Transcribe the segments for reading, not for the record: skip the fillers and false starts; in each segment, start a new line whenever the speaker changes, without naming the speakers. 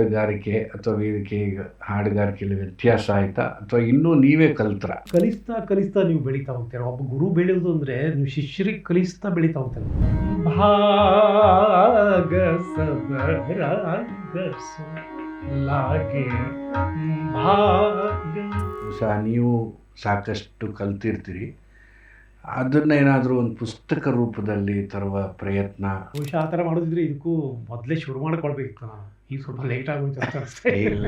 ಹಾಡುಗಾರಿಕೆ ಅಥವಾ ವೇದಿಕೆ ಹಾಡುಗಾರಿಕೆಯಲ್ಲಿ ವ್ಯತ್ಯಾಸ ಆಯ್ತಾ ಅಥವಾ ಇನ್ನೂ ನೀವೇ ಕಲ್ತ್ರ?
ಕಲಿಸ್ತಾ ನೀವು ಬೆಳೀತಾ ಹೋಗ್ತೀರ. ಒಬ್ಬ ಗುರು ಬೆಳೆಯೋದು ಅಂದರೆ ನೀವು ಶಿಷ್ಯರಿಗೆ ಕಲಿಸ್ತಾ ಬೆಳೀತಾ ಹೋಗ್ತಾರೆ. ಭಾಗ ಲಾಗೆ ಭಾಗ
ಸಹ ನೀವು ಸಾಕಷ್ಟು ಕಲ್ತಿರ್ತೀರಿ. ಅದನ್ನೇನಾದರೂ ಒಂದು ಪುಸ್ತಕ ರೂಪದಲ್ಲಿ ತರುವ ಪ್ರಯತ್ನ?
ಬಹುಶಃ ಆ ಥರ ಮಾಡೋದಿದ್ರೆ ಇದಕ್ಕೂ ಮೊದಲೇ ಶುರು ಮಾಡ್ಕೊಳ್ಬೇಕಿತ್ತು. ನಾನು ಈಗ ಸ್ವಲ್ಪ ಲೇಟ್ ಆಗೋಯ್ತು ಅಂತ ಅನಿಸ್ತಾ
ಇಲ್ಲ.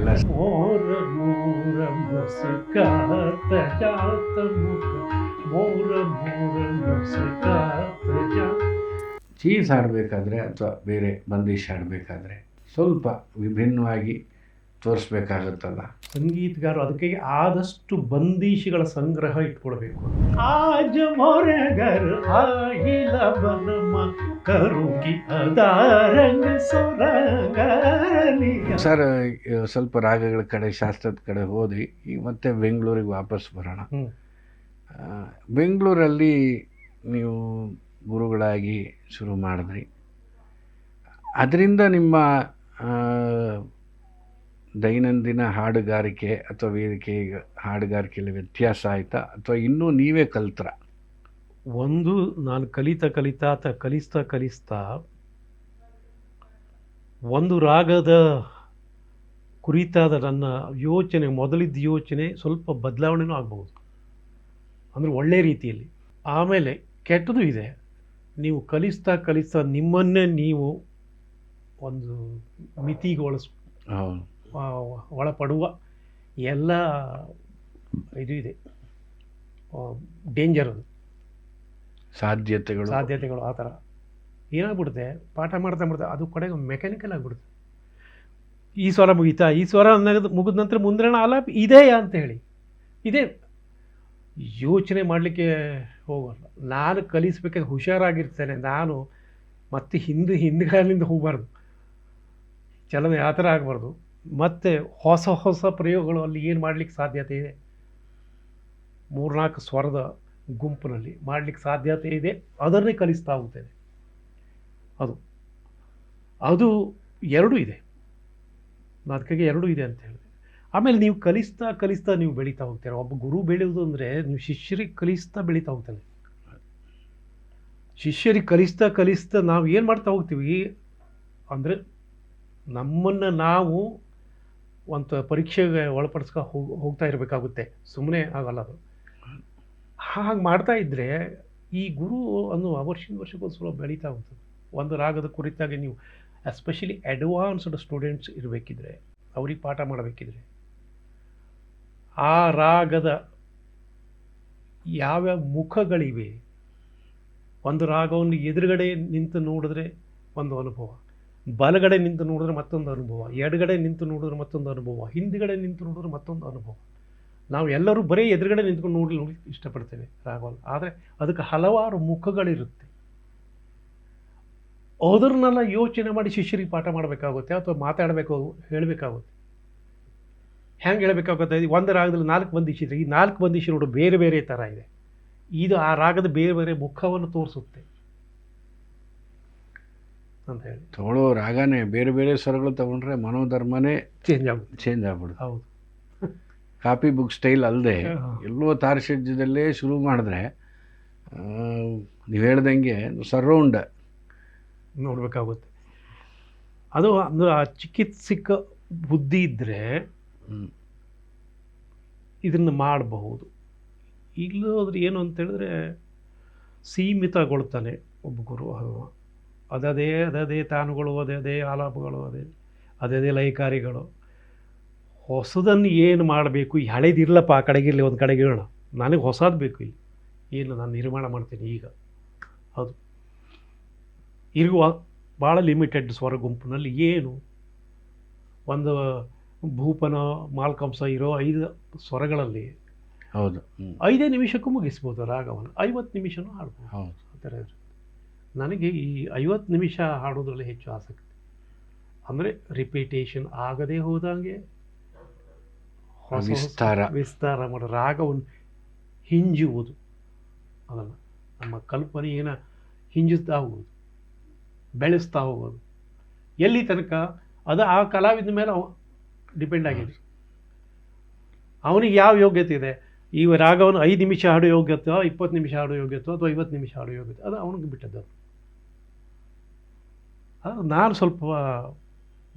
ಚೀಸ್ ಹಾಡಬೇಕಾದ್ರೆ ಅಥವಾ ಬೇರೆ ಬಂದೀಶ್ ಹಾಡಬೇಕಾದ್ರೆ ಸ್ವಲ್ಪ ವಿಭಿನ್ನವಾಗಿ ತೋರಿಸ್ಬೇಕಾಗತ್ತಲ್ಲ
ಸಂಗೀತಗಾರರು. ಅದಕ್ಕೆ ಆದಷ್ಟು ಬಂದೀಶಿಗಳ ಸಂಗ್ರಹ ಇಟ್ಕೊಳ್ಬೇಕು. ಆಜ ಮೊರೆಗರ್ ಆಗಿಲ ಬನಮ ಕರುಗಿ ಅದಾರಂಗ ಸೊರಗಲಿ.
ಸರ್, ಸ್ವಲ್ಪ ರಾಗಗಳ ಕಡೆ, ಶಾಸ್ತ್ರದ ಕಡೆ ಹೋದ್ವಿ. ಈಗ ಮತ್ತೆ ಬೆಂಗಳೂರಿಗೆ ವಾಪಸ್ ಬರೋಣ. ಬೆಂಗಳೂರಲ್ಲಿ ನೀವು ಗುರುಗಳಾಗಿ ಶುರು ಮಾಡಿದ್ರಿ. ಅದರಿಂದ ನಿಮ್ಮ ದೈನಂದಿನ ಹಾಡುಗಾರಿಕೆ ಅಥವಾ ವೇದಿಕೆ ಹಾಡುಗಾರಿಕೆಯಲ್ಲಿ ವ್ಯತ್ಯಾಸ ಆಯಿತಾ ಅಥವಾ ಇನ್ನೂ ನೀವೇ ಕಲ್ತ್ರ?
ಒಂದು, ನಾನು ಕಲಿಸ್ತಾ ಒಂದು ರಾಗದ ಕುರಿತಾದ ನನ್ನ ಯೋಚನೆ, ಮೊದಲಿದ್ದ ಯೋಚನೆ ಸ್ವಲ್ಪ ಬದಲಾವಣೆನೂ ಆಗ್ಬೋದು, ಅಂದರೆ ಒಳ್ಳೆಯ ರೀತಿಯಲ್ಲಿ. ಆಮೇಲೆ ಕೆಟ್ಟದ್ದು ಇದೆ. ನೀವು ಕಲಿಸ್ತಾ ನಿಮ್ಮನ್ನೇ ನೀವು ಒಂದು ಮಿತಿಗೆ ಒಳಪಡುವ ಎಲ್ಲ ಇದು ಇದೆ, ಡೇಂಜರ್, ಅದು ಸಾಧ್ಯತೆಗಳು ಆ ಥರ ಏನಾಗ್ಬಿಡುತ್ತೆ. ಪಾಠ ಮಾಡ್ತಾ ಅದು ಕಡೆಗೆ ಮೆಕ್ಯಾನಿಕಲ್ ಆಗಿಬಿಡುತ್ತೆ. ಈ ಸ್ವರ ಮುಗೀತಾ, ಈ ಸ್ವರ ಮುಗಿದ ನಂತರ ಮುಂದೆ ಆಲಾಪ ಇದೆಯಾ ಅಂತ ಹೇಳಿ ಇದೇ ಯೋಚನೆ ಮಾಡಲಿಕ್ಕೆ ಹೋಗಲ್ಲ. ನಾನು ಕಲಿಸ್ಬೇಕಾದ್ರೆ ಹುಷಾರಾಗಿರ್ತೇನೆ. ನಾನು ಮತ್ತೆ ಹಿಂದ್ಗಾಲಿಂದ ಹೋಗಬಾರ್ದು, ಚಲನೆ ಆ ಥರ ಆಗಬಾರ್ದು. ಮತ್ತು ಹೊಸ ಪ್ರಯೋಗಗಳು ಅಲ್ಲಿ ಏನು ಮಾಡಲಿಕ್ಕೆ ಸಾಧ್ಯತೆ ಇದೆ, 3-4 ಸ್ವರದ ಗುಂಪಿನಲ್ಲಿ ಮಾಡಲಿಕ್ಕೆ ಸಾಧ್ಯತೆ ಇದೆ, ಅದನ್ನೇ ಕಲಿಸ್ತಾ ಹೋಗ್ತೇನೆ. ಅದು ಎರಡೂ ಇದೆ. ಅದಕ್ಕಾಗಿ ಎರಡೂ ಇದೆ ಅಂತ ಹೇಳಿದೆ. ಆಮೇಲೆ ನೀವು ಕಲಿಸ್ತಾ ನೀವು ಬೆಳೀತಾ ಹೋಗ್ತೀರ. ಒಬ್ಬ ಗುರು ಬೆಳೆಯೋದು ಅಂದರೆ ನೀವು ಶಿಷ್ಯರಿಗೆ ಕಲಿಸ್ತಾ ಬೆಳೀತಾ ಹೋಗ್ತಾನೆ. ಶಿಷ್ಯರಿಗೆ ಕಲಿಸ್ತಾ ನಾವು ಏನು ಮಾಡ್ತಾ ಹೋಗ್ತೀವಿ ಅಂದರೆ ನಮ್ಮನ್ನು ನಾವು ಒಂದು ಪರೀಕ್ಷೆಗೆ ಹೋಗ್ತಾ ಇರಬೇಕಾಗುತ್ತೆ. ಸುಮ್ಮನೆ ಆಗಲ್ಲ ಅದು. ಹಾಗೆ ಮಾಡ್ತಾ ಇದ್ದರೆ ಈ ಗುರು ಅನ್ನೋ ವರ್ಷಕ್ಕೊಂದ್ಸಲ ಬೆಳೀತಾ ಹೋಗ್ತದೆ. ಒಂದು ರಾಗದ ಕುರಿತಾಗಿ ನೀವು ಎಸ್ಪೆಷಲಿ ಅಡ್ವಾನ್ಸ್ಡ್ ಸ್ಟೂಡೆಂಟ್ಸ್ ಇರಬೇಕಿದ್ರೆ, ಅವ್ರಿಗೆ ಪಾಠ ಮಾಡಬೇಕಿದ್ರೆ, ಆ ರಾಗದ ಯಾವ್ಯಾವ ಮುಖಗಳಿವೆ, ಒಂದು ರಾಗವನ್ನು ಎದುರುಗಡೆ ನಿಂತು ನೋಡಿದ್ರೆ ಒಂದು ಅನುಭವ, ಬಲಗಡೆ ನಿಂತು ನೋಡಿದ್ರೆ ಮತ್ತೊಂದು ಅನುಭವ, ಎಡಗಡೆ ನಿಂತು ನೋಡಿದ್ರೆ ಮತ್ತೊಂದು ಅನುಭವ, ಹಿಂದ್ಗಡೆ ನಿಂತು ನೋಡಿದ್ರೆ ಮತ್ತೊಂದು ಅನುಭವ. ನಾವು ಎಲ್ಲರೂ ಬರೀ ಎದುರುಗಡೆ ನಿಂತ್ಕೊಂಡು ನೋಡಿ ಇಷ್ಟಪಡ್ತೇವೆ ರಾಗವನ್ನು. ಆದರೆ ಅದಕ್ಕೆ ಹಲವಾರು ಮುಖಗಳಿರುತ್ತೆ. ಅದನ್ನೆಲ್ಲ ಯೋಚನೆ ಮಾಡಿ ಶಿಷ್ಯರಿಗೆ ಪಾಠ ಮಾಡಬೇಕಾಗುತ್ತೆ ಅಥವಾ ಹೇಳಬೇಕಾಗುತ್ತೆ. ಹೆಂಗೆ ಹೇಳಬೇಕಾಗುತ್ತೆ? ಒಂದು ರಾಗದಲ್ಲಿ 4 ಬಂದಿಶಿ ಇದೆ. ಈ 4 ಬಂದಿಶಿ ನೋಡು ಬೇರೆ ಬೇರೆ ಥರ ಇದೆ. ಇದು ಆ ರಾಗದ ಬೇರೆ ಬೇರೆ ಮುಖವನ್ನು ತೋರಿಸುತ್ತೆ ಅಂತ ಹೇಳಿ.
ತಗೊಳ್ಳೋ ರಾಗನೇ ಬೇರೆ ಬೇರೆ ಸ್ವರಗಳು ತಗೊಂಡ್ರೆ ಮನೋಧರ್ಮನೇ ಚೇಂಜ್ ಆಗ್ಬಿಡುತ್ತೆ.
ಹೌದು,
ಕಾಪಿ ಬುಕ್ ಸ್ಟೈಲ್ ಅಲ್ಲದೆ ಎಲ್ಲೋ ತಾರಷಡ್ಯದಲ್ಲೇ ಶುರು ಮಾಡಿದ್ರೆ ನೀವು ಹೇಳ್ದಂಗೆ ಸರೌಂಡ್
ನೋಡಬೇಕಾಗುತ್ತೆ. ಅದು ಅಂದರೆ ಆ ಚಿಕಿತ್ಸಿಕ ಬುದ್ಧಿ ಇದ್ದರೆ ಇದನ್ನು ಮಾಡಬಹುದು. ಇಲ್ಲೋದ್ರೆ ಏನು ಅಂತ ಹೇಳಿದ್ರೆ ಸೀಮಿತಗೊಳ್ತಾನೆ ಒಬ್ಬ ಗುರು. ಅದೇ ತಾನುಗಳು, ಅದೇ ಆಲಾಪಗಳು, ಅದೇ ಲಯಕಾರಿಗಳು. ಹೊಸದನ್ನು ಏನು ಮಾಡಬೇಕು, ಈ ಹಳೇದಿರಲಪ್ಪ ಆ ಕಡೆಗಿರಲಿ, ಒಂದು ಕಡೆಗೆ ಇರೋಣ, ನನಗೆ ಹೊಸದು ಬೇಕು, ಇಲ್ಲಿ ಏನು ನಾನು ನಿರ್ಮಾಣ ಮಾಡ್ತೀನಿ ಈಗ. ಹೌದು, ಇರುವ ಭಾಳ ಲಿಮಿಟೆಡ್ ಸ್ವರ ಗುಂಪಿನಲ್ಲಿ ಏನು ಒಂದು ಭೂಪನ ಮಾಲ್ಕಂಸ ಇರೋ 5 ಸ್ವರಗಳಲ್ಲಿ
ಹೌದು
5 ನಿಮಿಷಕ್ಕೂ ಮುಗಿಸ್ಬೋದು ರಾಗವನ್ನು. 50 ನಿಮಿಷನೂ ಹಾಡ್ಬೋದು.
ಹೌದು,
ಆ ಥರ ಇರುತ್ತೆ. ನನಗೆ ಈ 50 ನಿಮಿಷ ಹಾಡೋದ್ರಲ್ಲಿ ಹೆಚ್ಚು ಆಸಕ್ತಿ. ಅಂದರೆ ರಿಪಿಟೇಷನ್ ಆಗದೇ ಹೋದಂಗೆ ವಿಸ್ತಾರ ಮಾಡೋ, ರಾಗವನ್ನು ಹಿಂಜುವುದು, ಅದನ್ನು ನಮ್ಮ ಕಲ್ಪನೆಯನ್ನು ಹಿಂಜುತ್ತಾ ಹೋಗೋದು, ಬೆಳೆಸ್ತಾ ಹೋಗೋದು. ಎಲ್ಲಿ ತನಕ ಅದು ಆ ಕಲಾವಿದ ಮೇಲೆ ಡಿಪೆಂಡ್ ಆಗಿದೆ. ಅವನಿಗೆ ಯಾವ ಯೋಗ್ಯತೆ ಇದೆ, ಈ ರಾಗವನ್ನು 5 ನಿಮಿಷ ಹಾಡೋ ಯೋಗ್ಯತೆ, 20 ನಿಮಿಷ ಹಾಡೋ ಯೋಗ್ಯತೆ, ಅಥವಾ 50 ನಿಮಿಷ ಹಾಡೋ ಯೋಗ್ಯತೆ, ಅದು ಅವನಿಗೆ ಬಿಟ್ಟದ್ದು. ಅದು ನಾನು ಸ್ವಲ್ಪ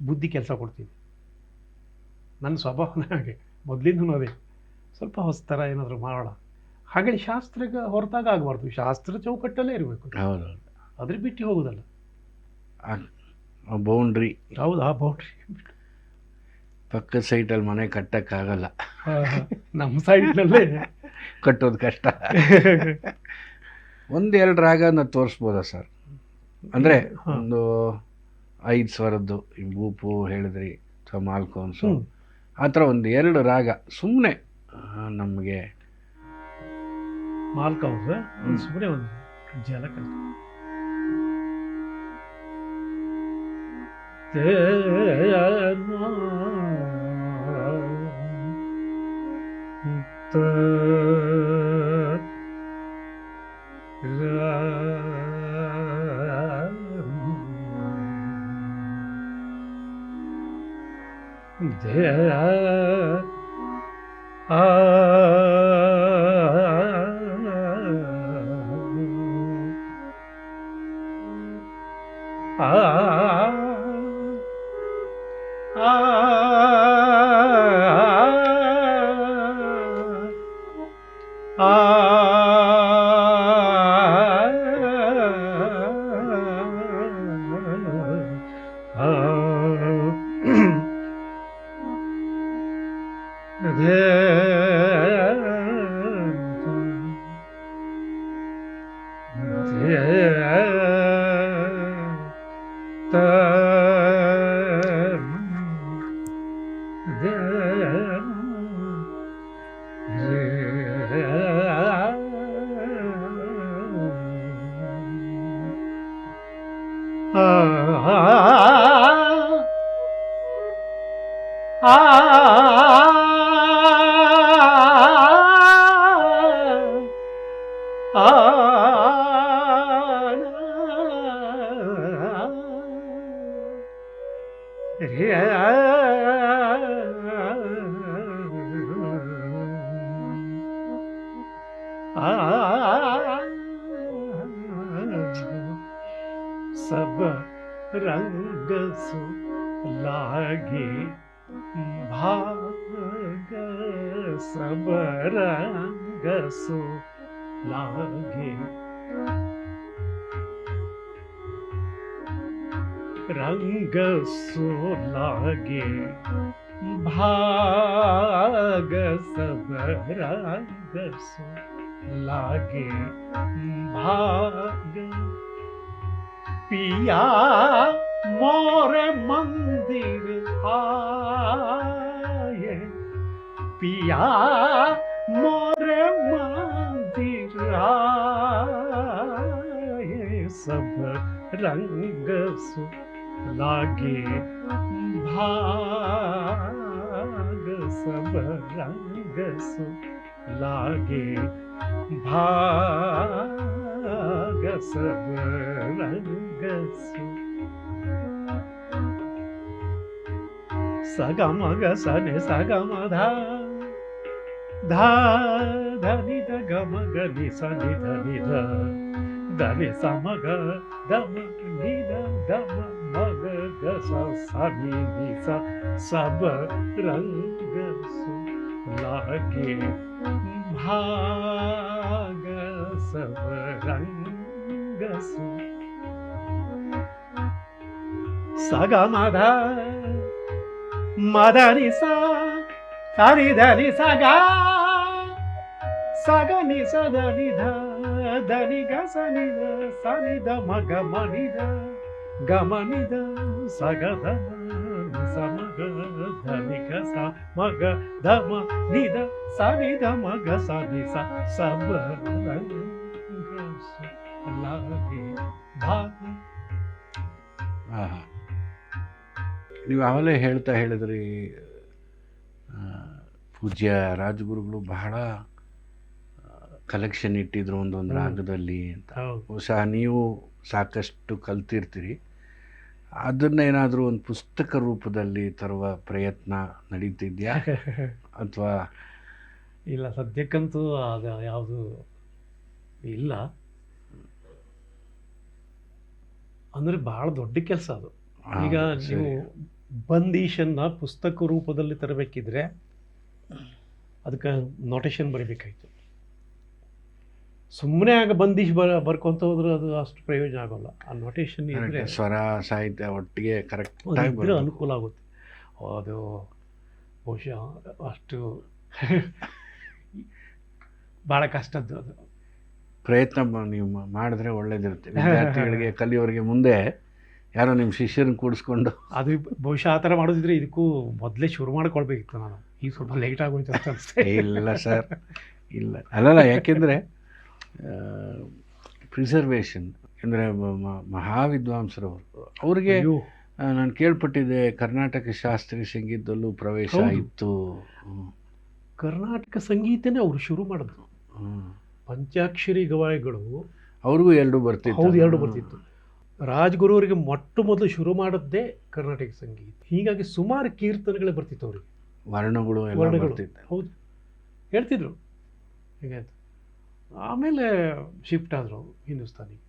ಬುದ್ಧಿ ಕೆಲಸ ಕೊಡ್ತೀನಿ, ನನ್ನ ಸ್ವಭಾವನೇ ಹಾಗೆ, ಮೊದಲಿಂದನೂ ಅದೇ. ಸ್ವಲ್ಪ ಹೊಸ ಥರ ಏನಾದರೂ ಮಾಡೋಣ, ಹಾಗೆ ಶಾಸ್ತ್ರಕ್ಕೆ ಹೊರತಾಗ ಆಗಬಾರ್ದು, ಶಾಸ್ತ್ರ ಚೌಕಟ್ಟಲ್ಲೇ ಇರಬೇಕು.
ಹೌದು,
ಅದ್ರ ಬಿಟ್ಟು ಹೋಗೋದಲ್ಲ.
ಬೌಂಡ್ರಿ.
ಹೌದು, ಆ ಬೌಂಡ್ರಿ.
ಪಕ್ಕದ ಸೈಟಲ್ಲಿ ಮನೆ ಕಟ್ಟಕ್ಕಾಗಲ್ಲ,
ನಮ್ಮ ಸೈಡ್ನಲ್ಲೇ
ಕಟ್ಟೋದು ಕಷ್ಟ. 1-2 ರಾಗನ ತೋರಿಸ್ಬೋದಾ ಸರ್? ಅಂದರೆ ಒಂದು 5 ಸ್ವರದ್ದು, ಈ ಬೂಪು ಹೇಳಿದ್ರಿ ಅಥವಾ ಮಾಲ್ಕೋನ್ಸು, ಆ ಥರ 1-2 ರಾಗ ಸುಮ್ಮನೆ ನಮಗೆ.
ಮಾಲ್ಕೌಸ್ ಸುಮ್ಮನೆ ಒಂದು ಜಲಕ सब रंग सु लागे भाग, सब रंग सु लागे, रंग सु लागे भाग, सब रंग सु लागे भाग। पिया मोरे मंदिर आए, पिया मोरे मंदिर आए, सब रंग सु लागे भाग, सब रंग सु लागे भाग, सब रंग सु। सगा मग सने सगा मधा धा धनि ध ग मग नि स नि ध नि ध धनि स मग ध म नि ध ध म मग ग स स नि नि स, सब रंग सु लागे भाग, सब रंग सु। सगा मधा मधा नि सा सा नि ध नि सा गा, सा ग नि स ध नि ध ध नि ग स नि ध सा नि ध म ग म नि ध ग म नि ध सा ग ध म नि सा म ग ध नि ग सा म ग ध म नि ध सा नि ध म ग सा नि सा, सब रंग सु लागे भाग।
ನೀವು ಆವಾಗಲೇ ಹೇಳಿದ್ರಿ ಪೂಜ್ಯ ರಾಜಗುರುಗಳು ಬಹಳ ಕಲೆಕ್ಷನ್ ಇಟ್ಟಿದ್ರು ಒಂದೊಂದು ರಾಗದಲ್ಲಿ ಅಂತ. ಬಹುಶಃ ನೀವು ಸಾಕಷ್ಟು ಕಲ್ತಿರ್ತೀರಿ. ಅದನ್ನೇನಾದರೂ ಒಂದು ಪುಸ್ತಕ ರೂಪದಲ್ಲಿ ತರುವ ಪ್ರಯತ್ನ ನಡೀತಿದೆಯಾ ಅಥವಾ?
ಇಲ್ಲ, ಸದ್ಯಕ್ಕಂತೂ ಅದು ಯಾವುದು ಇಲ್ಲ. ಅಂದರೆ ಭಾಳ ದೊಡ್ಡ ಕೆಲಸ ಅದು. ಈಗ ನೀವು ಬಂದೀಶನ್ನು ಪುಸ್ತಕ ರೂಪದಲ್ಲಿ ತರಬೇಕಿದ್ರೆ ಅದಕ್ಕೆ ನೋಟೇಶನ್ ಬರೀಬೇಕಾಯ್ತು. ಸುಮ್ಮನೆ ಆಗ ಬಂದೀಶ್ ಬರ್ಕೊಂತ ಹೋದ್ರೆ ಅದು ಅಷ್ಟು ಪ್ರಯೋಜನ ಆಗೋಲ್ಲ. ಆ ನೋಟೇಶನ್ ಇದ್ದರೆ
ಸ್ವರ ಸಾಹಿತ್ಯ ಒಟ್ಟಿಗೆ ಕರೆಕ್ಟ್
ಇದ್ರೆ ಅನುಕೂಲ ಆಗುತ್ತೆ. ಅದು ಬಹುಶಃ ಅಷ್ಟು ಭಾಳ ಕಷ್ಟದ್ದು. ಅದು
ಪ್ರಯತ್ನ ನೀವು ಮಾಡಿದ್ರೆ ಒಳ್ಳೇದಿರುತ್ತೆ. ವಿದ್ಯಾರ್ಥಿಗಳಿಗೆ ಕಲಿಯೋರಿಗೆ ಮುಂದೆ ಯಾರೋ ನಿಮ್ಮ ಶಿಷ್ಯರನ್ನು ಕೂಡಿಸ್ಕೊಂಡು
ಅದು ಬಹುಶಃ ಆ ಥರ ಮಾಡೋದಿದ್ರೆ ಇದಕ್ಕೂ ಮೊದಲೇ ಶುರು ಮಾಡ್ಕೊಳ್ಬೇಕಿತ್ತು ನಾನು. ಈಗ ಸ್ವಲ್ಪ ಲೇಟ್ ಆಗೋಯ್ತು ಅಂತ ಅನಿಸ್ತೇ.
ಇಲ್ಲ ಸರ್, ಇಲ್ಲ ಅಲ್ಲಲ್ಲ, ಯಾಕೆಂದರೆ ಪ್ರಿಸರ್ವೇಷನ್ ಅಂದರೆ ಮಹಾವಿದ್ವಾಂಸರವರು ಅವ್ರಿಗೆ ನಾನು ಕೇಳ್ಪಟ್ಟಿದ್ದೆ ಕರ್ನಾಟಕ ಶಾಸ್ತ್ರೀಯ ಸಂಗೀತದಲ್ಲೂ ಪ್ರವೇಶ ಇತ್ತು.
ಕರ್ನಾಟಕ ಸಂಗೀತನೇ ಅವರು ಶುರು ಮಾಡಿದ್ರು. ಪಂಚಾಕ್ಷರಿ ಗವಾಯಿಗಳು
ಅವ್ರಿಗೂ ಎರಡು ಬರ್ತಿತ್ತು.
ಹೌದು, ಎರಡು ಬರ್ತಿತ್ತು. ರಾಜ್ಗುರುವರಿಗೆ ಮೊಟ್ಟ ಮೊದಲು ಶುರು ಮಾಡಿದ್ದೇ ಕರ್ನಾಟಕ ಸಂಗೀತ. ಹೀಗಾಗಿ ಸುಮಾರು ಕೀರ್ತನೆಗಳೇ ಬರ್ತಿತ್ತು ಅವ್ರಿಗೆ,
ವರ್ಣಗಳು ಬರ್ತಿತ್ತು.
ಹೌದು, ಹೇಳ್ತಿದ್ರು ಹೀಗಾಯ್ತು. ಆಮೇಲೆ ಶಿಫ್ಟ್ ಆದರು ಹಿಂದೂಸ್ತಾನಿಗೆ.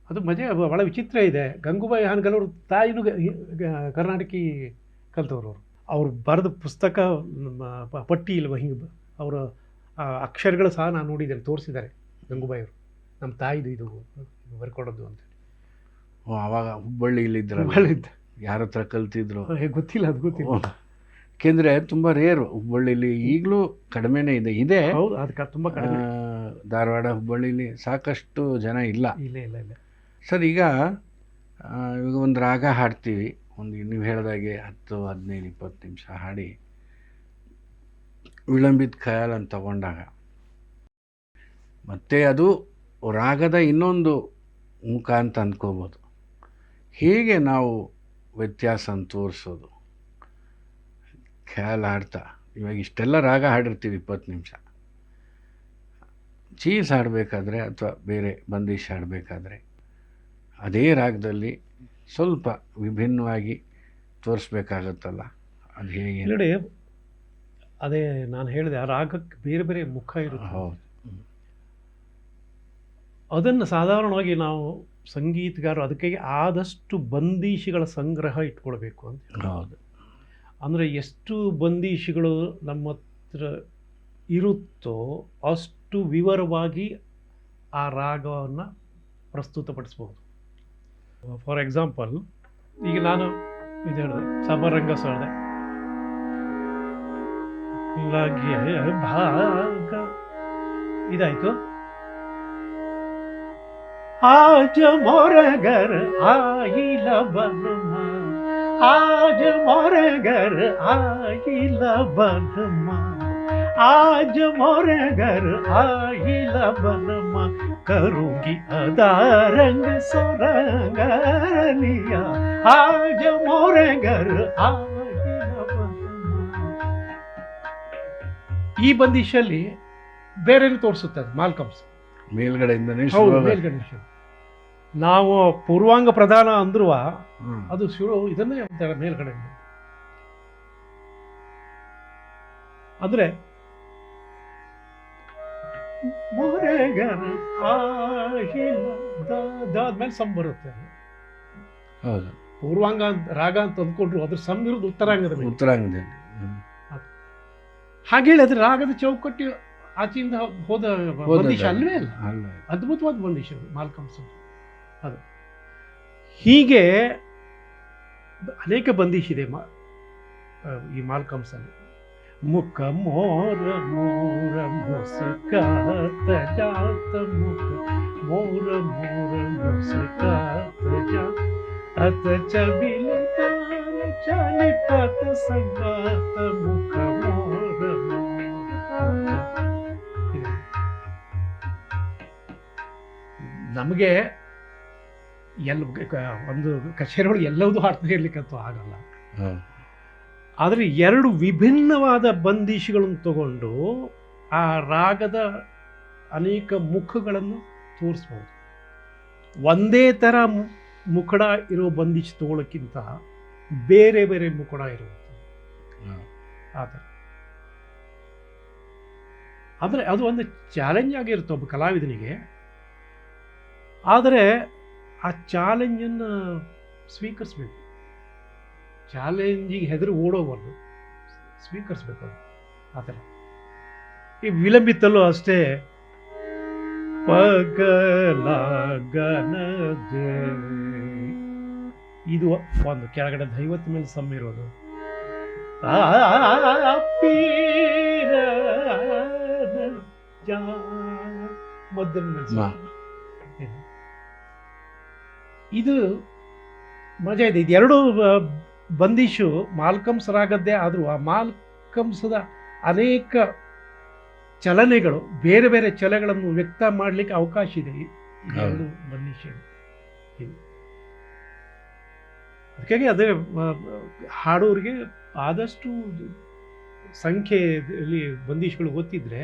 ಅದು ಮಜಾ, ಭಾಳ ವಿಚಿತ್ರ ಇದೆ. ಗಂಗೂಬಾಯಿ ಹಾನಗಲ್ ಅವ್ರ ತಾಯಿನೂ ಕರ್ನಾಟಕಿ ಕಲ್ತವ್ರು. ಅವರು ಬರೆದ ಪುಸ್ತಕ ಪಟ್ಟಿ ಇಲ್ವ, ಹಿಂಗೆ ಅವರ ಅಕ್ಷರಗಳು ಸಹ ನಾನು ನೋಡಿದ್ದೇನೆ, ತೋರಿಸಿದ್ದಾರೆ ಗಂಗೂಬಾಯಿಯವರು. ನಮ್ಮ ತಾಯಿದು ಇದು ಬರ್ಕೊಡೋದು ಅಂತೇಳಿ.
ಆವಾಗ ಹುಬ್ಬಳ್ಳಿಯಲ್ಲಿದ್ದರು, ಯಾರ ಹತ್ರ ಕಲ್ತಿದ್ರು
ಗೊತ್ತಿಲ್ಲ, ಅದು ಗೊತ್ತಿಲ್ಲ.
ಯಾಕೆಂದರೆ ತುಂಬ ರೇರು ಹುಬ್ಬಳ್ಳಿಲಿ, ಈಗಲೂ ಕಡಿಮೆನೇ ಇದೆ.
ಹೌದು, ಅದಕ್ಕೆ ತುಂಬ ಕಡಿಮೆ.
ಧಾರವಾಡ, ಹುಬ್ಬಳ್ಳಿಲಿ ಸಾಕಷ್ಟು ಜನ ಇಲ್ಲ.
ಇಲ್ಲ ಇಲ್ಲ ಇಲ್ಲ
ಸರ್, ಈಗ ಒಂದು ರಾಗ ಹಾಡ್ತೀವಿ, ನೀವು ಹೇಳಿದಾಗೆ 10, 15, 20 ನಿಮಿಷ ಹಾಡಿ ವಿಳಂಬಿತ ಖಯಾಲ್ ಅಂತ ತಗೊಂಡಾಗ ಮತ್ತೆ ಅದು ರಾಗದ ಇನ್ನೊಂದು ಮುಖ ಅಂತ ಅಂದ್ಕೋಬೋದು. ಹೇಗೆ ನಾವು ವ್ಯತ್ಯಾಸ ತೋರಿಸೋದು? ಖಯಾಲ್ ಹಾಡ್ತಾ ಇವಾಗ ಇಷ್ಟೆಲ್ಲ ರಾಗ ಹಾಡಿರ್ತೀವಿ 20 ನಿಮಿಷ, ಚೀಸ್ ಹಾಡಬೇಕಾದ್ರೆ ಅಥವಾ ಬೇರೆ ಬಂದೀಶ್ ಹಾಡಬೇಕಾದ್ರೆ ಅದೇ ರಾಗದಲ್ಲಿ ಸ್ವಲ್ಪ ವಿಭಿನ್ನವಾಗಿ ತೋರಿಸ್ಬೇಕಾಗತ್ತಲ್ಲ, ಅದು ಹೇಗೆ?
ನೋಡಿ, ಅದೇ ನಾನು ಹೇಳಿದೆ, ಆ ರಾಗಕ್ಕೆ ಬೇರೆ ಬೇರೆ ಮುಖ ಇರುತ್ತೆ.
ಹೌದು,
ಅದನ್ನು ಸಾಧಾರಣವಾಗಿ ನಾವು ಸಂಗೀತಗಾರರು ಅದಕ್ಕೆ ಆದಷ್ಟು ಬಂದೀಶಿಗಳ ಸಂಗ್ರಹ ಇಟ್ಕೊಳ್ಬೇಕು ಅಂತ.
ಹೌದು,
ಅಂದರೆ ಎಷ್ಟು ಬಂದೀಶಿಗಳು ನಮ್ಮ ಹತ್ರ ಇರುತ್ತೋ ಅಷ್ಟು ವಿವರವಾಗಿ ಆ ರಾಗವನ್ನು ಪ್ರಸ್ತುತಪಡಿಸ್ಬೋದು. ಫಾರ್ ಎಕ್ಸಾಂಪಲ್, ಈಗ ನಾನು ಇದು ಹೇಳಿದೆ, ಸಮರಂಗ ಸರದೆ ಭಾಗ ಇದಾಯಿತು. आज मोरे घर आई लबनमा, आज मोरे घर आई लबनमा, आज मोरे घर आई लबनमा, करूंगी अदा रंग सोरंगनिया, आज मोरे घर आई लबनमा. ಈ ಬಂದಿಶಲ್ಲಿ ಬೇರೆನೇ ತೋರಿಸುತ್ತೆ ಅದು ಮಾಲ್ಕಮ್ಸ್
ಮೇಲ್ಗಡೆಯಿಂದನೇ.
ಮೇಲ್ಗಡೆ ನಾವು ಪೂರ್ವಾಂಗ ಪ್ರಧಾನ ಅಂದ್ರೂ ಅದು ಶುರು ಇದನ್ನೇ ಅಂತಾರೆ ಮೇಲ್ಗಡೆ. ಅಂದ್ರೆ ಆದ್ಮೇಲೆ ಸಮ್ ಬರುತ್ತೆ. ಪೂರ್ವಾಂಗ ರಾಗ ಅಂತ ಅಂದ್ಕೊಂಡ್ರು ಅದ್ರ ಸಮ್ ಇರೋದು ಉತ್ತರಾಂಗದಲ್ಲಿ. ಹಾಗೇಳಿ ಅದ್ರ ರಾಗದ ಚೌಕಟ್ಟು ಆಚೆಯಿಂದ ಹೋದ ಬಂದೀಶ ಅಲ್ವೇ ಅಲ್ಲ. ಅದ್ಭುತವಾದ ಬಂದೀಶ ಮಾಲ್ಕಮ್ಸ್. ಅದು ಹೀಗೆ ಅನೇಕ ಬಂದೀಶ್ ಇದೆ ಈ ಮಾಲ್ಕಮ್ಸಲ್ಲಿ. ಮುಖ ಮೋರ ಮೋರ ಮುಸ್ಕಾತ ಜಾತ, ಮುಖ ಮೋರ ಮೋರ ಮುಸ್ಕಾತ ಜಾತ, ಅತ ಚಬಿಲ ಚಾಲಿ ಪತ ಸಂಗಾತ, ಮುಖ ಮೋರ ಮೋರ. ನಮಗೆ ಒಂದು ಕಚೇರಿ ಒಳಗೆ ಎಲ್ಲವೂ ಹಾಡ್ತಾ ಇರ್ಲಿಕ್ಕಂತೂ ಆಗಲ್ಲ. ಆದರೆ ಎರಡು ವಿಭಿನ್ನವಾದ ಬಂದೀಶಿಗಳನ್ನು ತಗೊಂಡು ಆ ರಾಗದ ಅನೇಕ ಮುಖಗಳನ್ನು ತೋರಿಸ್ಬೋದು. ಒಂದೇ ಥರ ಮುಖಡ ಇರೋ ಬಂದಿಶ್ ತಗೊಳ್ಳೋಕ್ಕಿಂತ ಬೇರೆ ಬೇರೆ ಮುಖಡ ಇರುವಂಥದ್ದು ಆ ಥರ. ಅಂದರೆ ಅದು ಒಂದು ಚಾಲೆಂಜ್ ಆಗಿರುತ್ತೆ ಒಬ್ಬ ಕಲಾವಿದನಿಗೆ. ಆದರೆ ಆ ಚಾಲೆಂಜನ್ನು ಸ್ವೀಕರಿಸ್ಬೇಕು. ಚಾಲೆಂಜಿಗೆ ಹೆದರಿ ಓಡೋಬಾರ್ದು, ಸ್ವೀಕರಿಸ್ಬೇಕು ಅದು ಆ ಥರ. ಈ ವಿಲಂಬಿತಲ್ಲೂ ಅಷ್ಟೇ, ಪಗಲಗನದೆ ಇದು ಒಂದು ಕೆಳಗಡೆ ದೈವತ್ ಮೇಲೆ ಸಮ್ ಇರೋದು. ಮದ್ದನ ಇದು ಮಜಾ ಇದೆ. ಇದು ಎರಡು ಬಂದಿಶು ಮಾಲ್ಕಮ್ಸ್ ರಾಗದ್ದೇ ಆದರೂ ಆ ಮಾಲ್ಕಮ್ಸದ ಅನೇಕ ಚಲನೆಗಳು, ಬೇರೆ ಬೇರೆ ಚಲನೆಗಳನ್ನು ವ್ಯಕ್ತ ಮಾಡಲಿಕ್ಕೆ ಅವಕಾಶ ಇದೆ ಈ ಎರಡು ಬಂದಿಶಗಳು. ಅದಕ್ಕಾಗಿ ಅದೇ ಹಾಡೋರಿಗೆ ಆದಷ್ಟು ಸಂಖ್ಯೆಯಲ್ಲಿ ಬಂದಿಶಗಳು ಗೊತ್ತಿದ್ರೆ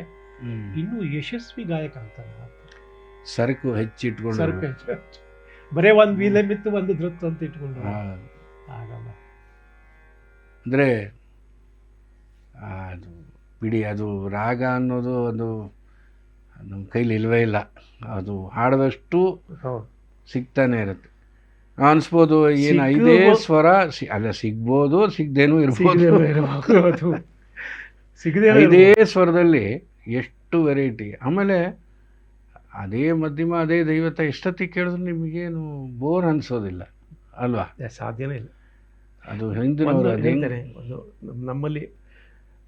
ಇನ್ನೂ ಯಶಸ್ವಿ ಗಾಯಕ ಅಂತಾನೆ.
ಸರಕು ಹೆಚ್ಚಿಟ್ಕೊಂಡು,
ಸರಕು ಬರೇ ಒಂದು ವಿಲಂಬಿತ್ತು ಒಂದು ಧೃತ್ ಅಂತ ಇಟ್ಕೊಂಡು ಆಗಲ್ಲ.
ಅಂದರೆ ಅದು ಬಿಡಿ, ಅದು ರಾಗ ಅನ್ನೋದು ಒಂದು ನಮ್ಮ ಕೈಲಿ ಇಲ್ವೇ ಇಲ್ಲ. ಅದು ಹಾಡಿದಷ್ಟು ಸಿಗ್ತಾನೆ ಇರುತ್ತೆ. ಅನಿಸ್ಬೋದು ಏನು ಐದೇ ಸ್ವರ ಅಲ್ಲ, ಸಿಗ್ಬೋದು, ಸಿಗದೇನೂ ಇರ್ಬೋದು. ಐದೇ ಸ್ವರದಲ್ಲಿ ಎಷ್ಟು ವೆರೈಟಿ. ಆಮೇಲೆ ಅದೇ ಮಧ್ಯಮ, ಅದೇ ದೈವತ ಎಷ್ಟೊತ್ತಿಗೆ ಕೇಳಿದ್ರು ನಿಮಗೇನು ಬೋರ್ ಅನಿಸೋದಿಲ್ಲ ಅಲ್ವಾ?
ಸಾಧ್ಯನೇ ಇಲ್ಲ. ಅದು
ಹಿಂದಿನವರು
ಹೇಳ್ತಾರೆ, ಒಂದು ನಮ್ಮಲ್ಲಿ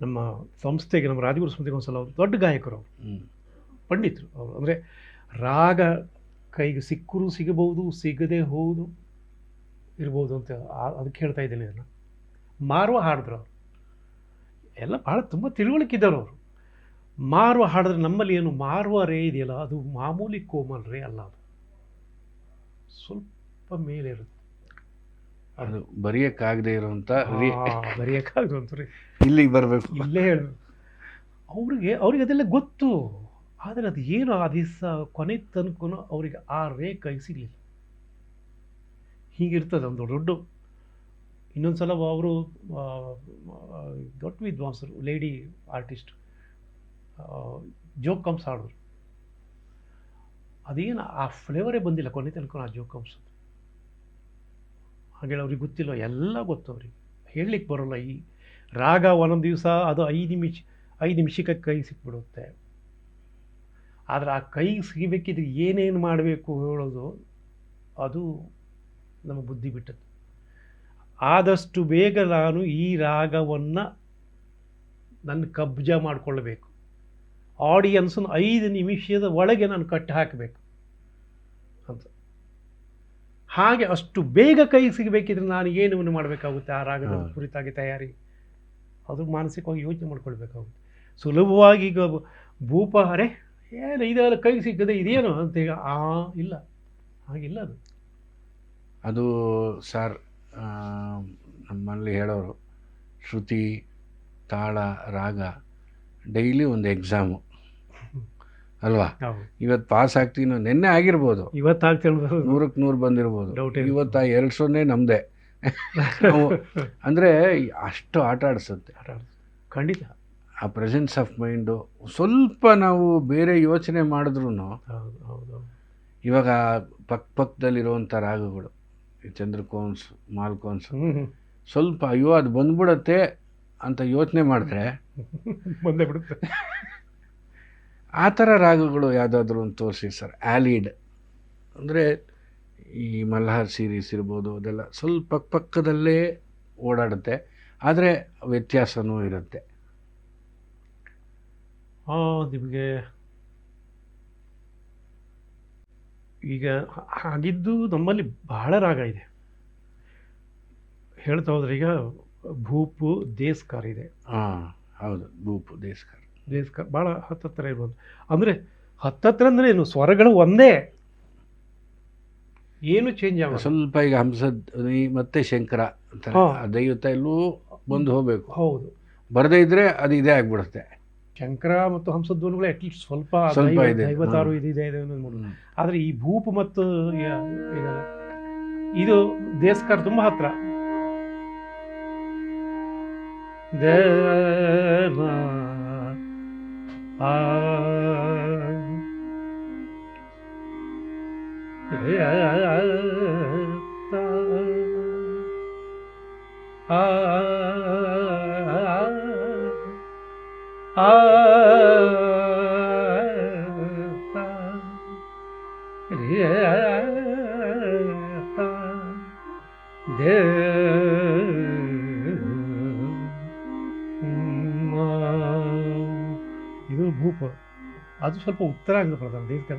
ನಮ್ಮ ಸಂಸ್ಥೆಗೆ, ನಮ್ಮ ರಾಜಗುರು ಸಂಸ್ಥೆಗೆ ಒಂದ್ಸಲ ದೊಡ್ಡ ಗಾಯಕರು ಅವರು, ಪಂಡಿತರು ಅವರು. ಅಂದರೆ ರಾಗ ಕೈಗೆ ಸಿಕ್ಕರೂ ಸಿಗಬಹುದು, ಸಿಗದೆ ಹೋದು ಇರ್ಬೋದು ಅಂತ ಅದಕ್ಕೆ ಹೇಳ್ತಾ ಇದ್ದೇನೆ. ಇದನ್ನು ಮಾರುವ ಹಾಡಿದ್ರು ಅವರು ಎಲ್ಲ ಭಾಳ ತುಂಬ ತಿಳುವಳಿಕಿದ್ದವರು ಅವರು. ಮಾರುವ ಹಾಡಿದ್ರೆ ನಮ್ಮಲ್ಲಿ ಏನು ಮಾರುವ ರೇ ಇದೆಯಲ್ಲ, ಅದು ಮಾಮೂಲಿ ಕೋಮಲ್ ರೇ ಅಲ್ಲ, ಅದು ಸ್ವಲ್ಪ ಮೇಲೆ ಇರುತ್ತೆ.
ಅದು ಬರೆಯೋಕ್ಕಾಗದೆ ಇರೋಂಥ
ಬರೆಯೋಕ್ಕಾಗದಂತ ರೀ,
ಇಲ್ಲಿಗೆ ಬರಬೇಕು,
ಇಲ್ಲೇ ಹೇಳಬೇಕು. ಅವ್ರಿಗೆ ಅದೆಲ್ಲ ಗೊತ್ತು. ಆದರೆ ಅದು ಏನು ಆ ದಿವಸ ಕೊನೆ ತನಕ ಅವರಿಗೆ ಆ ರೇ ಕೈ ಸಿಗಲಿಲ್ಲ. ಹೀಗಿರ್ತದೆ ಒಂದು ದೊಡ್ಡ. ಇನ್ನೊಂದು ಸಲ ಅವರು ದೊಡ್ಡ ವಿದ್ವಾಂಸರು, ಲೇಡಿ ಆರ್ಟಿಸ್ಟ್, ಜೋಕ್ ಕಂಸ್ ಹಾಡಿದ್ರು. ಅದೇನು ಆ ಫ್ಲೇವರೇ ಬಂದಿಲ್ಲ ಕೊನೆ ತನಕ ಆ ಜೋಕ್ ಕಂಸ್. ಹಾಗೇಳಿ ಅವ್ರಿಗೆ ಗೊತ್ತಿಲ್ಲ, ಎಲ್ಲ ಗೊತ್ತು ಅವ್ರಿಗೆ, ಹೇಳಲಿಕ್ಕೆ ಬರೋಲ್ಲ. ಈ ರಾಗ ಒಂದೊಂದು ದಿವಸ ಅದು 5 ನಿಮಿಷಕ್ಕೆ ಕೈ ಸಿಕ್ಬಿಡುತ್ತೆ. ಆದರೆ ಆ ಕೈ ಸಿಗಬೇಕಿದ್ರೆ ಏನೇನು ಮಾಡಬೇಕು ಹೇಳೋದು ಅದು ನಮ್ಮ ಬುದ್ಧಿ ಬಿಟ್ಟದ್ದು. ಆದಷ್ಟು ಬೇಗ ನಾನು ಈ ರಾಗವನ್ನು ನನ್ನ ಕಬ್ಜಾ ಮಾಡಿಕೊಳ್ಳಬೇಕು, ಆಡಿಯನ್ಸನ್ನು 5 ನಿಮಿಷದ ಒಳಗೆ ನಾನು ಕಟ್ಟಿ ಹಾಕಬೇಕು ಅಂತ. ಹಾಗೆ ಅಷ್ಟು ಬೇಗ ಕೈ ಸಿಗಬೇಕಿದ್ರೆ ನಾನು ಏನನ್ನು ಮಾಡಬೇಕಾಗುತ್ತೆ, ಆ ರಾಗದ ಕುರಿತಾಗಿ ತಯಾರಿ, ಅದು ಮಾನಸಿಕವಾಗಿ ಯೋಚನೆ ಮಾಡ್ಕೊಳ್ಬೇಕಾಗುತ್ತೆ. ಸುಲಭವಾಗಿ ಈಗ ಭೂಪ ಅರೆ ಏನು ಇದೆಲ್ಲ ಕೈ ಸಿಕ್ಕದೆ ಇದೇನು ಅಂತ ಈಗ ಇಲ್ಲ, ಹಾಗಿಲ್ಲ.
ಅದು ಸರ್ ನಮ್ಮಲ್ಲಿ ಹೇಳೋರು, ಶ್ರುತಿ, ತಾಳ, ರಾಗ ಡೈಲಿ ಒಂದು ಎಕ್ಸಾಮು ಅಲ್ವಾ? ಇವತ್ತು ಪಾಸ್ ಆಗ್ತೀನೋ, ನಿನ್ನೆ ಆಗಿರ್ಬೋದು,
ಇವತ್ತಾಗ್ತೀನಿ
100ಕ್ಕೆ 100 ಬಂದಿರ್ಬೋದು, ಇವತ್ತು 200 ನಮ್ಮದೇ. ಅಂದರೆ ಅಷ್ಟು ಆಟ ಆಡಿಸುತ್ತೆ
ಖಂಡಿತ.
ಆ ಪ್ರೆಸೆನ್ಸ್ ಆಫ್ ಮೈಂಡು ಸ್ವಲ್ಪ ನಾವು ಬೇರೆ ಯೋಚನೆ ಮಾಡಿದ್ರು, ಇವಾಗ ಪಕ್ಕದಲ್ಲಿರುವಂಥ ರಾಗಗಳು, ಚಂದ್ರಕೋನ್ಸ್, ಮಾಲ್ಕೋನ್ಸ್, ಸ್ವಲ್ಪ ಅಯ್ಯೋ ಅದು ಬಂದ್ಬಿಡತ್ತೆ ಅಂತ ಯೋಚನೆ ಮಾಡಿದ್ರೆ
ಬಂದೇ ಬಿಡುತ್ತೆ.
ಆ ಥರ ರಾಗಗಳು ಯಾವುದಾದ್ರೂ ಒಂದು ತೋರಿಸಿ ಸರ್. ಆ್ಯಲಿಡ್ ಅಂದರೆ ಈ ಮಲ್ಹಾರ್ ಸೀರೀಸ್ ಇರ್ಬೋದು, ಅದೆಲ್ಲ ಸ್ವಲ್ಪ ಪಕ್ಕದಲ್ಲೇ ಓಡಾಡುತ್ತೆ, ಆದರೆ ವ್ಯತ್ಯಾಸನೂ ಇರುತ್ತೆ.
ನಿಮಗೆ ಈಗ ಹಾಗಿದ್ದು ನಮ್ಮಲ್ಲಿ ಬಹಳ ರಾಗ ಇದೆ. ಹೇಳ್ತಾ ಹೋದ್ರೆ ಈಗ ಭೂಪು, ದೇಸ್ಕಾರ್ ಇದೆ.
ಹೌದು, ಭೂಪು, ದೇಸ್ಕಾರ್
ಭಾಳ ಹತ್ತತ್ರ ಇರ್ಬೋದು. ಅಂದರೆ ಹತ್ತತ್ರ ಅಂದರೆ ಏನು, ಸ್ವರಗಳು ಒಂದೇ, ಏನು ಚೇಂಜ್ ಆಗ.
ಸ್ವಲ್ಪ ಈಗ ಹಂಸಧ್ವನಿ ಮತ್ತೆ ಶಂಕರ ಅಂತ ದೈವತ ಎಲ್ಲೂ ಬಂದು ಹೋಗಬೇಕು.
ಹೌದು,
ಬರದೇ ಇದ್ರೆ ಅದು ಇದೇ ಆಗ್ಬಿಡುತ್ತೆ.
ಶಂಕರ ಮತ್ತು ಹಂಸಧ್ವನಿಗಳು ಅಟ್ಲೀಸ್ಟ್ ಸ್ವಲ್ಪ
ಇದೆ,
56 ಇದೆ. ಆದರೆ ಈ ಭೂಪು ಮತ್ತು ಇದು ದೇಸ್ಕರ್ ತುಂಬ ಹತ್ರ. ದೇವ ಆ ಇದು ಭೂಪ, ಅದು ಸ್ವಲ್ಪ ಉತ್ತರಾಂಗ ಪ್ರಧಾನ ದೇಸ್ಕರ.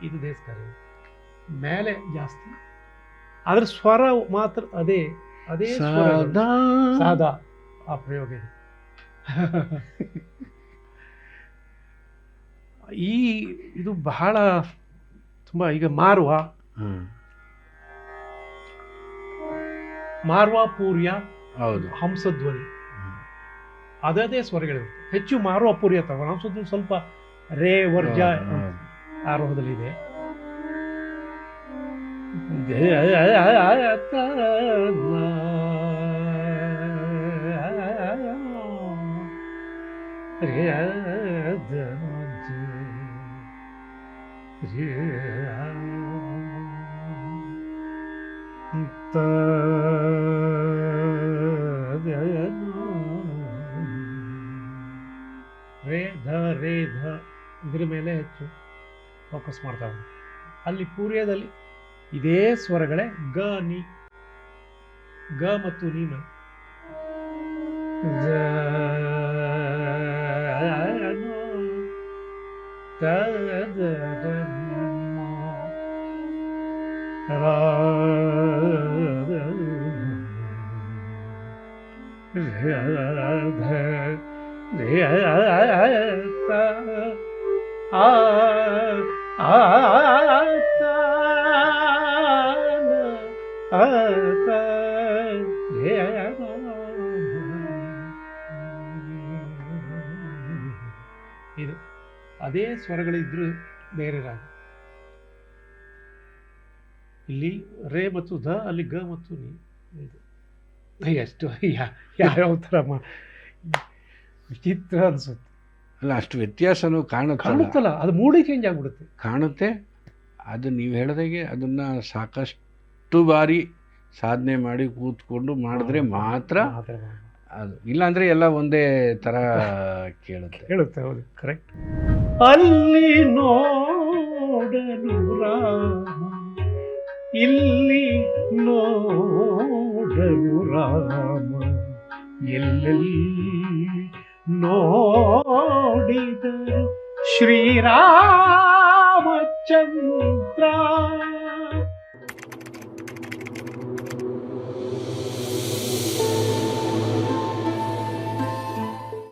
ಇದು ದೇಸ್ಕರ ಮೇಲೆ ಜಾಸ್ತಿ, ಆದ್ರೆ ಸ್ವರ ಮಾತ್ರ ಅದೇ ಅದೇ ಸಾದಾ ಆ ಪ್ರಯೋಗ ಇದೆ. ಇದು ಬಹಳ ತುಂಬ. ಈಗ ಮಾರ್ವ ಪೂರ್ಯ,
ಹೌದು,
ಹಂಸಧ್ವನಿ ಅದೇ ಸ್ವರಗಳಿರುತ್ತೆ. ಹೆಚ್ಚು ಮಾರ್ವ ಪೂರ್ಯ ತಗೊಂಡು ಹಂಸಧ್ವನಿ ಸ್ವಲ್ಪ ರೇ ವರ್ಜ ಆರೋಹದಲ್ಲಿದೆ. ರೇಧ ಇದ್ರ ಮೇಲೆ ಹೆಚ್ಚು ಫೋಕಸ್ ಮಾಡ್ತಾ ಹೋಗಿ. ಅಲ್ಲಿ ಪೂರ್ಯದಲ್ಲಿ ಇದೇ ಸ್ವರಗಳೇ ಗ ನಿ, ಗ ಮತ್ತು ನೀ ಮ. ಇದು ಅದೇ ಸ್ವರಗಳಿದ್ರು ಬೇರೆ ರಾಗ. ಇಲ್ಲಿ ರೇ ಮತ್ತು ಧ, ಅಲ್ಲಿ ಗ ಮತ್ತು ನೀ. ಎಷ್ಟು ಯಾವ್ಯಾವ ಥರ ವಿಚಿತ್ರ ಅನ್ಸುತ್ತೆ.
ಅಲ್ಲ, ಅಷ್ಟು ವ್ಯತ್ಯಾಸನೂ
ಕಾಣುತ್ತಲ್ಲ, ಅದು ಮೂಡಿ ಚೇಂಜ್ ಆಗಿಬಿಡುತ್ತೆ.
ಕಾಣುತ್ತೆ. ಅದು ನೀವು ಹೇಳಿದಾಗೆ ಅದನ್ನು ಸಾಕಷ್ಟು ಬಾರಿ ಸಾಧನೆ ಮಾಡಿ ಕೂತ್ಕೊಂಡು ಮಾಡಿದ್ರೆ ಮಾತ್ರ ಅದು, ಇಲ್ಲಾಂದರೆ ಎಲ್ಲ ಒಂದೇ ಥರ
ಕೇಳುತ್ತೆ. ಹೌದು, ಕರೆಕ್ಟ್. ಅಲ್ಲಿ ನೋಡಲು ರಾಮ, ಇಲ್ಲಿ ನೋಡಲು ರಾಮ, ಎಲ್ಲೆಲ್ಲಿ ನೋಡಿದರು ಶ್ರೀರಾಮಚಂದ್ರ.